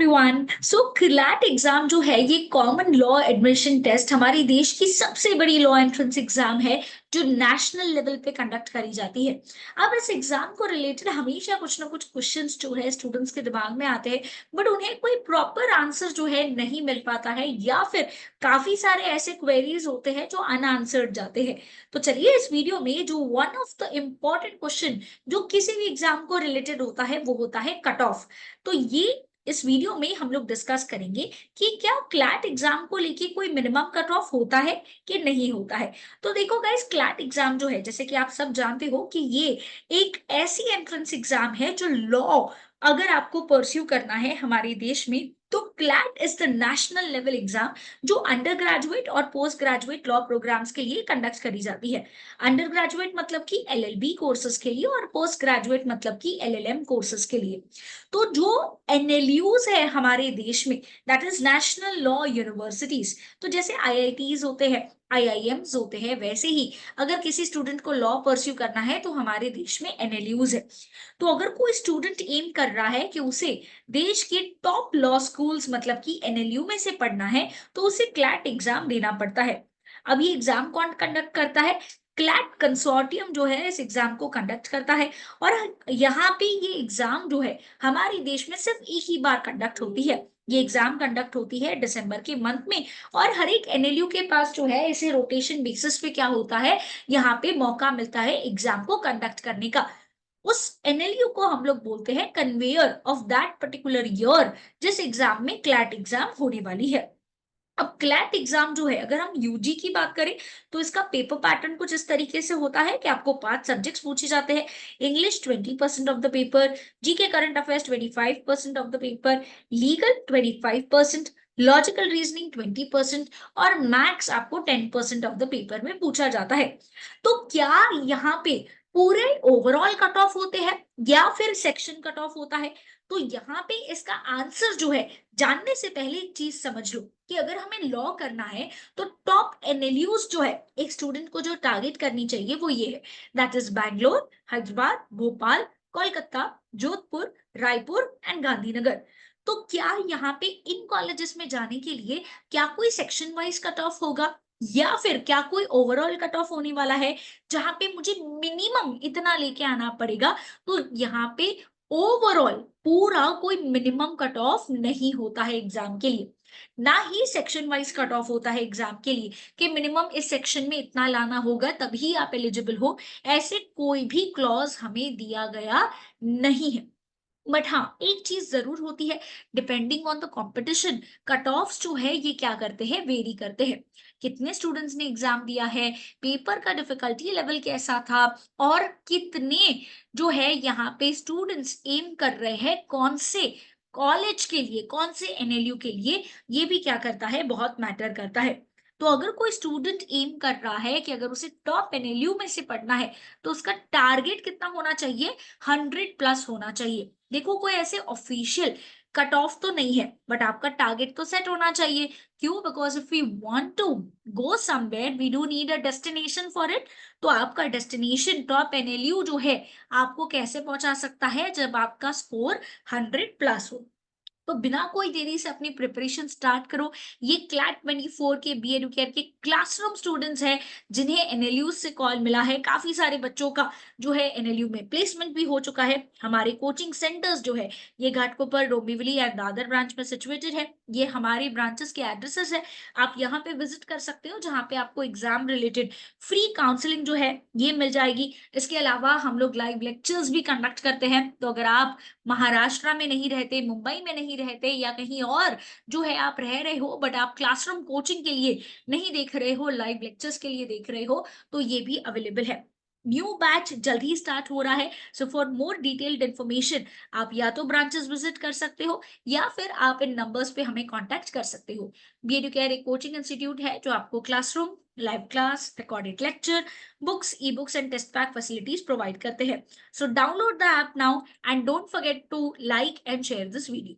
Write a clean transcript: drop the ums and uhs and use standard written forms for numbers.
Everyone. सो CLAT exam जो है ये कॉमन लॉ एडमिशन टेस्ट हमारे देश की सबसे बड़ी लॉ एंट्रेंस एग्जाम है जो नेशनल लेवल पे कंडक्ट करी जाती है। अब इस एग्जाम को रिलेटेड हमेशा कुछ ना कुछ क्वेश्चंस जो है स्टूडेंट्स के दिमाग में आते हैं, बट उन्हें कोई प्रॉपर आंसर जो है नहीं मिल पाता है, या फिर काफी सारे ऐसे क्वेरीज होते हैं जो अनआंसर्ड जाते हैं। तो चलिए इस वीडियो में जो one of the important question जो किसी भी एग्जाम को रिलेटेड होता है वो होता है कट ऑफ। तो ये इस वीडियो में हम लोग डिस्कस करेंगे कि क्या क्लैट एग्जाम को लेके कोई मिनिमम कट ऑफ होता है कि नहीं होता है। तो देखो गाइस, क्लैट एग्जाम जो है जैसे कि आप सब जानते हो कि ये एक ऐसी एंट्रेंस एग्जाम है जो लॉ अगर आपको परस्यू करना है हमारे देश में, तो CLAT is the national level exam जो अंडर ग्रेजुएट और पोस्ट ग्रेजुएट लॉ प्रोग्राम्स के लिए कंडक्ट करी जाती है। अंडर ग्रेजुएट मतलब कि एलएलबी कोर्सेज के लिए और पोस्ट ग्रेजुएट मतलब कि एलएलएम कोर्सेज के लिए। तो जो एनएलयूज है हमारे देश में, that is national law universities. तो जैसे आईआईटीज होते हैं, आईआईएम्स होते हैं, वैसे ही अगर किसी स्टूडेंट को लॉ परस्यू करना है तो हमारे देश में एनएलयूज है। तो अगर कोई स्टूडेंट एम कर रहा है कि उसे देश के टॉप लॉ स्कूल्स मतलब कि एनएलयू में से पढ़ना है, तो उसे क्लैट एग्जाम देना पड़ता है। अब ये एग्जाम कौन कंडक्ट करता है? क्लैट कंसोर्टियम जो है इस एग्जाम को कंडक्ट करता है। और यहाँ पे ये एग्जाम जो है हमारे देश में सिर्फ एक ही बार कंडक्ट होती है। ये एग्जाम कंडक्ट होती है दिसंबर के मंथ में। और हर एक एनएलयू के पास जो है इसे रोटेशन बेसिस पे क्या होता है, यहाँ पे मौका मिलता है एग्जाम को कंडक्ट करने का। उस एनएलयू को हम लोग बोलते हैं conveyor of that particular year जिस एग्जाम में क्लैट एग्जाम होने वाली है। अब क्लैट एग्जाम जो है अगर हम यूजी की बात करें तो इसका पेपर पैटर्न कुछ इस तरीके से होता है कि आपको 5 सब्जेक्ट्स पूछे जाते हैं। English 20% of the paper, GK current affairs 25% of the paper, legal 25%, logical reasoning 20% और मैथ्स आपको 10% ऑफ द पेपर में पूछा जाता है। तो क्या यहाँ पे पूरे ओवरऑल कट ऑफ होते हैं या फिर सेक्शन कट ऑफ होता है? तो यहाँ पे इसका आंसर जो है जानने से पहले एक चीज समझ लो कि अगर हमें लॉ करना है तो टॉप एनएलयूज जो है एक स्टूडेंट को जो टारगेट करनी चाहिए वो ये है, that is Bangalore, Hyderabad, Bhopal, Kolkata, Jodhpur, Raipur and Gandhinagar. तो क्या यहाँ पे इन कॉलेजेस में जाने के लिए क्या कोई सेक्शन वाइज कट ऑफ होगा या फिर क्या कोई ओवरऑल कट ऑफ होने वाला है जहां पे मुझे मिनिमम इतना लेके आना पड़ेगा? तो यहाँ पे ओवरऑल पूरा कोई मिनिमम कट ऑफ नहीं होता है एग्जाम के लिए, ना ही सेक्शन वाइज कट ऑफ होता है एग्जाम के लिए कि मिनिमम इस सेक्शन में इतना लाना होगा तभी आप एलिजिबल हो। ऐसे कोई भी क्लॉज हमें दिया गया नहीं है। बट हाँ, एक चीज जरूर होती है, depending on the competition cut offs जो है ये क्या करते हैं, वेरी करते हैं। कितने स्टूडेंट्स ने एग्जाम दिया है, पेपर का डिफिकल्टी लेवल कैसा था, और कितने जो है यहाँ पे स्टूडेंट्स एम कर रहे हैं कौन से कॉलेज के लिए, कौन से एनएलयू के लिए, ये भी क्या करता है, बहुत मैटर करता है। तो अगर कोई स्टूडेंट एम कर रहा है कि अगर उसे टॉप एनएलयू में से पढ़ना है तो उसका टारगेट कितना होना चाहिए, 100+ होना चाहिए। देखो कोई ऐसे ऑफिशियल कट ऑफ तो नहीं है, बट आपका टारगेट तो सेट होना चाहिए। क्यों? Because if we want to go somewhere we do need a destination for it. तो आपका डेस्टिनेशन टॉप एनएलयू जो है आपको कैसे पहुंचा सकता है, जब आपका स्कोर 100+ हो। तो बिना कोई देरी से अपनी प्रिपरेशन स्टार्ट करो। ये क्लैट 24 के बी एडुकेयर के क्लासरूम स्टूडेंट्स हैं जिन्हें एनएलयू से कॉल मिला है। काफी सारे बच्चों का जो है एनएलयू में प्लेसमेंट भी हो चुका है। हमारे कोचिंग सेंटर्स जो है ये घाटकोपर, डोंबिवली एंड दादर ब्रांच में सिचुएटेड है। ये हमारे ब्रांचेस के एड्रेसेस है, आप यहाँ पे विजिट कर सकते हो जहाँ पे आपको एग्जाम रिलेटेड फ्री काउंसलिंग जो है ये मिल जाएगी। इसके अलावा हम लोग लाइव लेक्चर्स भी कंडक्ट करते हैं। तो अगर आप महाराष्ट्र में नहीं रहते, मुंबई में नहीं रहते, या कहीं और जो है आप रह रहे हो बट आप क्लासरूम कोचिंग के लिए नहीं देख रहे हो, लाइव लेक्चर्स के लिए देख रहे हो, तो ये भी अवेलेबल है। न्यू बैच जल्द ही स्टार्ट हो रहा है। So for more detailed information आप या तो ब्रांचेस विजिट कर सकते हो या फिर आप इन नंबर्स पे हमें कांटेक्ट कर सकते हो। बी एडुकेयर एक कोचिंग इंस्टीट्यूट है जो आपको classroom, live class, recorded lecture, books, e books and test pack facilities provide करते हैं। So download the app now and don't forget to like and share this video.